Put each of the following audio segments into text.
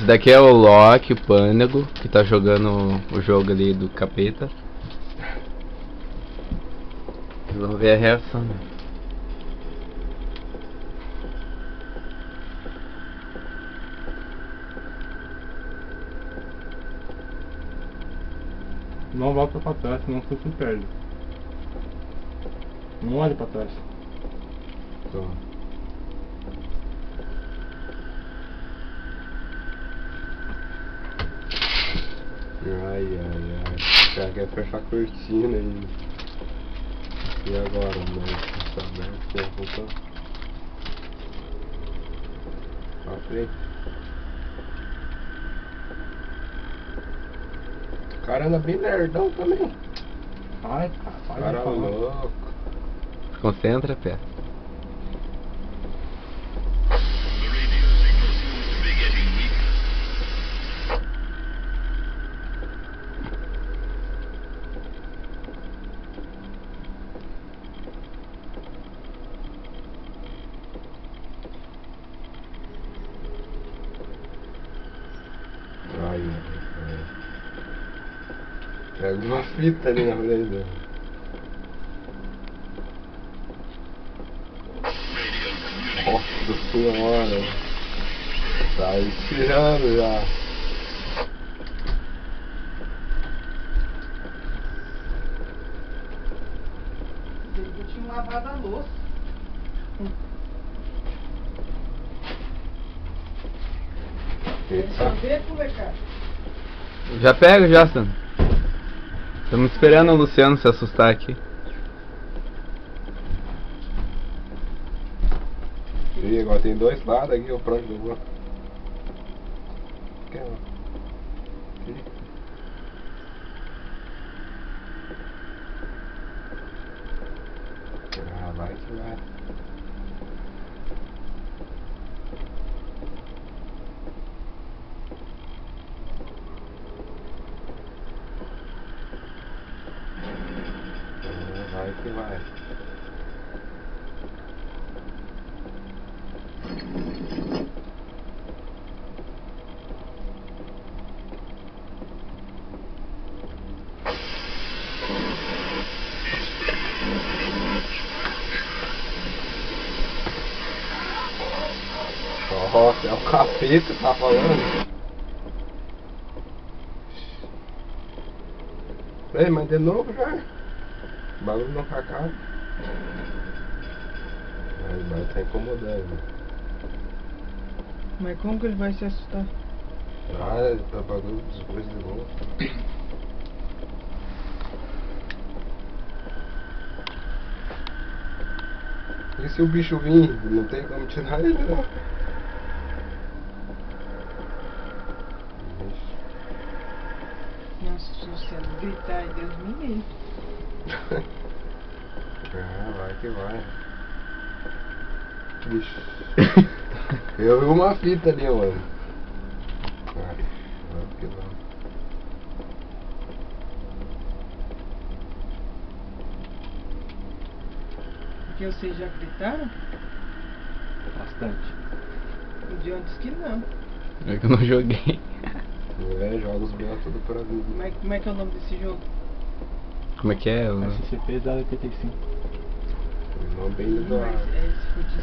Esse daqui é o Loki, o Pândego, que tá jogando o jogo ali do capeta. Vamos ver a reação. Não volta pra trás, senão você se perde. Não olhe pra trás. Tô. Ai, ai, ai. O cara quer fechar a cortina aí. E agora, mano? Tá aberto, voltou. Pra frente. O cara anda bem nerdão também. Ai, cara, Cara para de falar. louco. Concentra, pé. Ai, ai. Pega uma fita ali na frente dele. Nossa senhora. Tá estirando já. Eu tinha lavado a louça. Só Eita. ver, molecada. Já pega, já, Sandro. Estamos esperando o Luciano se assustar aqui. E agora tem dois lados aqui, o próximo do outro. Aqui, ó. Aqui. Ah, vai que vai. Ah, vai que vai. Nossa, é o capeta que tá falando. Ei, mas de novo já. O bagulho não acaba. Mas vai tá incomodando. Mas como que ele vai se assustar? Ah, o bagulho depois de novo. E se o bicho vir? Não tem como tirar ele, não. Ixi. Nossa, se você gritar, Deus me livre. Ah, vai que vai. Bicho. Eu vi uma fita ali, mano. Ah, vai que vai. Porque vocês já gritaram? Bastante. O John disse que não. É que eu não joguei. É, joga os meus tudo pra mim. Mas como é que é o nome desse jogo? Como é que é? SCP-085. Não bem Ih, do ar. mas se for de...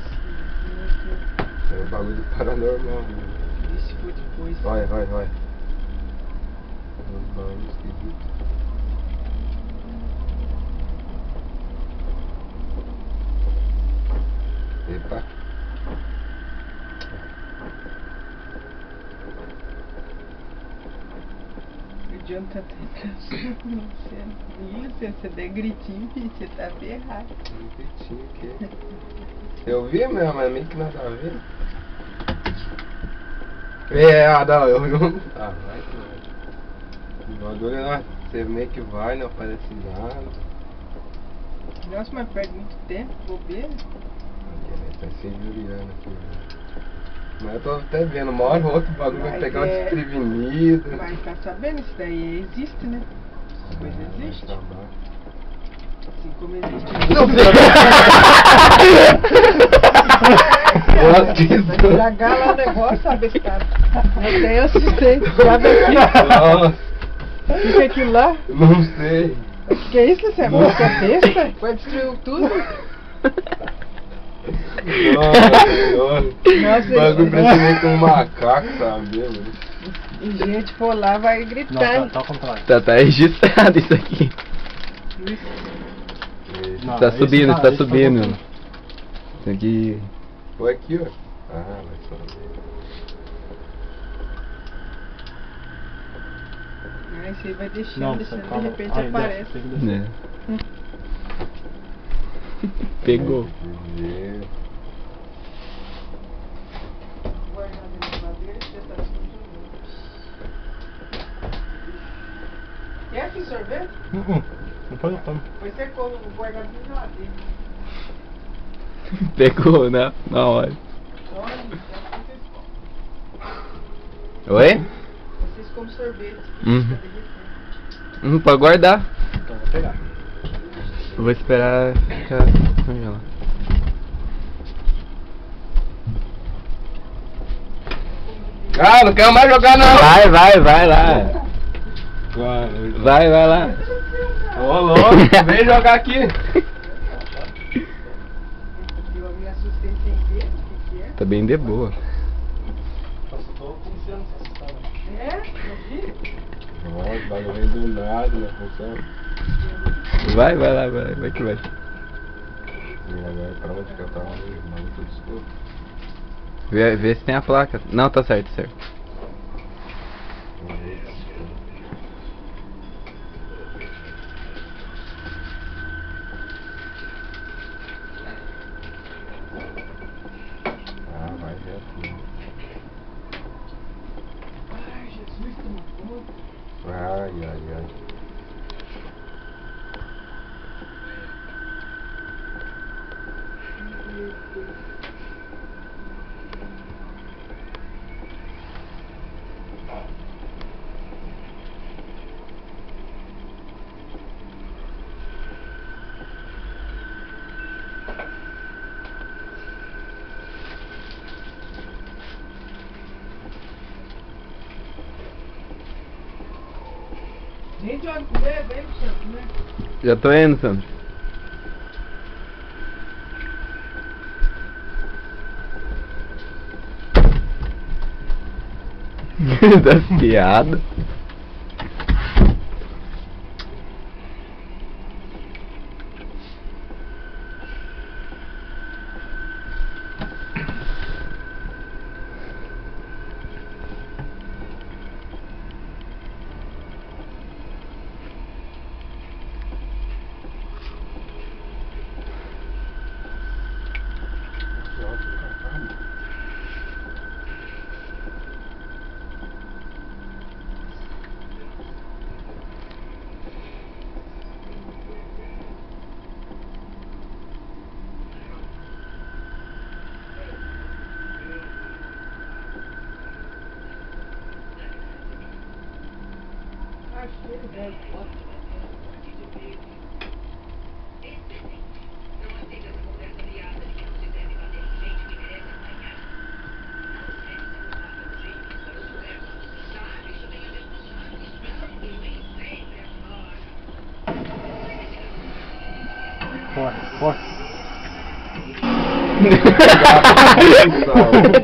É um bagulho do paranormal. E se for depois? Vai. Um bagulho esquisito. Epa. O John tá tentando com você. Ih, se você der gritinho, filho, você tá ferrado. Um gritinho aqui. Eu vi mesmo, mas meio que nada a ver. Não, eu vi um. Ah, vai que vai. O bagulho lá, você meio que vai, não aparece nada. Nossa, mas perde muito tempo, bobeira. Aqui, tá se injuriando aqui, velho. Mas eu tô até vendo, uma hora ou outra o bagulho vai Mas pegar um é- desprevenido. Mas tá sabendo, isso daí existe, né? Essa coisa Ah, vai existe. acabar. Assim como existe. Não sei. Vai estragar lá o negócio, sabe, cara? Eu assustei. Já veio aqui. Nossa, O que é aquilo lá? não sei. O que é isso, Luciano? Você é besta? Vai destruir tudo? Nossa senhora. Nossa, O bagulho parece muito um macaco, sabe? Mano? e gente for lá, vai Não, gritar. tá ao contrário. Tá registrado isso aqui. Não, Tá esse subindo, tá- tá esse foi subindo. contrário. Isso aqui. Foi aqui, ó. Ah, vai só ver. Aí você vai deixando, Não, deixando, de calma. repente Aí, aparece. desce, tem que descer. Né? Pegou. Ver. Guardado na geladeira, você tá escondendo. Quer aqui sorvete? Depois eu tomo. Pois você come o guardado na geladeira. Pegou, né? Na hora. Olha, vocês Oi? comem sorvete. Uhum. Fica derretendo. Pode guardar. Então vou pegar. Eu vou esperar ficar congelado. Ah, não quero mais jogar não! Vai lá. Vai lá. Ô louco, vem jogar aqui! Eu me assustei sem ver o que é. Tá bem de boa. Nossa, eu tô policiando essa história. É? Eu vi. Nossa, o bagulho vem do nada, né? Função. Vai lá, vai que vai. E agora pra onde que eu tava ali? Maluco, desculpa. Vê se tem a placa. Não, tá certo. Ah, vai reto. Ai, Jesus, toma conta. Ai. Gente, olha, vem pro centro, né? Já tô indo, Sandro. Das piadas. Acho que ele deve. Corre. Nossa,